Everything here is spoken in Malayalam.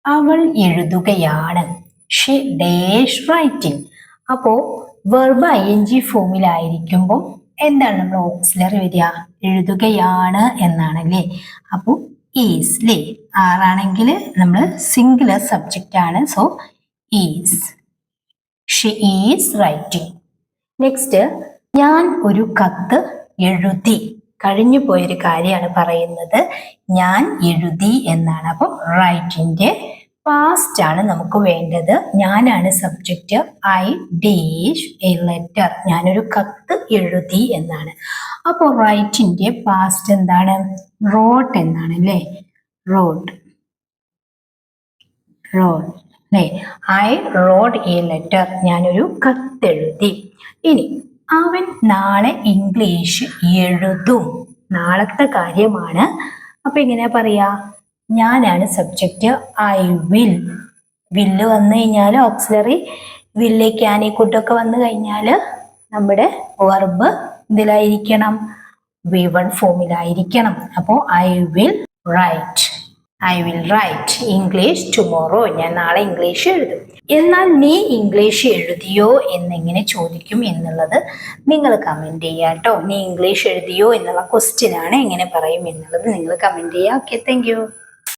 അവൾ എഴുതുകയാണ്. She dash writing. അപ്പോൾ വെർബ് ing ഫോമിലായിരിക്കുമ്പോൾ എന്താണ് നമ്മൾ ഓക്സിലറി വരിക? എഴുതുകയാണ് എന്നാണ് അല്ലേ? അപ്പോൾ ഈസ് അല്ലേ? ആറാണെങ്കിൽ നമ്മൾ സിംഗുലർ സബ്ജക്റ്റ് ആണ്. So is. Xi is writing. Next, ഞാൻ ഒരു കത്ത് എഴുതി. കഴിഞ്ഞു പോയൊരു കാര്യമാണ് പറയുന്നത്. ഞാൻ എഴുതി എന്നാണ്. അപ്പോൾ റൈറ്റിന്റെ പാസ്റ്റ് ആണ് നമുക്ക് വേണ്ടത്. ഞാനാണ് subject. I dash A letter. ഞാനൊരു കത്ത് എഴുതി എന്നാണ്. അപ്പോൾ റൈറ്റിന്റെ പാസ്റ്റ് എന്താണ്? റോട്ട് എന്നാണ് അല്ലേ? റോട്ട്. റോട്ട് അല്ലേ? I wrote a letter. ഞാനൊരു കത്തെഴുതി. ഇനി അവൻ നാളെ ഇംഗ്ലീഷ് എഴുതും. നാളത്തെ കാര്യമാണ്. അപ്പൊ എങ്ങനെയാ പറയാ? ഞാനാണ് സബ്ജക്റ്റ്. I will. വില്ല് വന്നു കഴിഞ്ഞാൽ ഓക്സിലറി വില്ല് ക്യാനി കുട്ടൊക്കെ വന്നു കഴിഞ്ഞാൽ നമ്മുടെ വെർബ് ഇതിലായിരിക്കണം, V1 ഫോമിലായിരിക്കണം. അപ്പോൾ I will write. I will write English tomorrow. ഞാൻ നാളെ ഇംഗ്ലീഷ് എഴുതും. എന്നാൽ നീ ഇംഗ്ലീഷ് എഴുതിയോ എന്നെങ്ങനെ ചോദിക്കും എന്നുള്ളത് നിങ്ങൾ കമൻറ്റ് ചെയ്യുക കേട്ടോ. നീ ഇംഗ്ലീഷ് എഴുതിയോ എന്നുള്ള ക്വസ്റ്റ്യൻ ആണ്. എങ്ങനെ പറയും എന്നുള്ളത് നിങ്ങൾ കമൻറ്റ് ചെയ്യുക. Okay, thank you.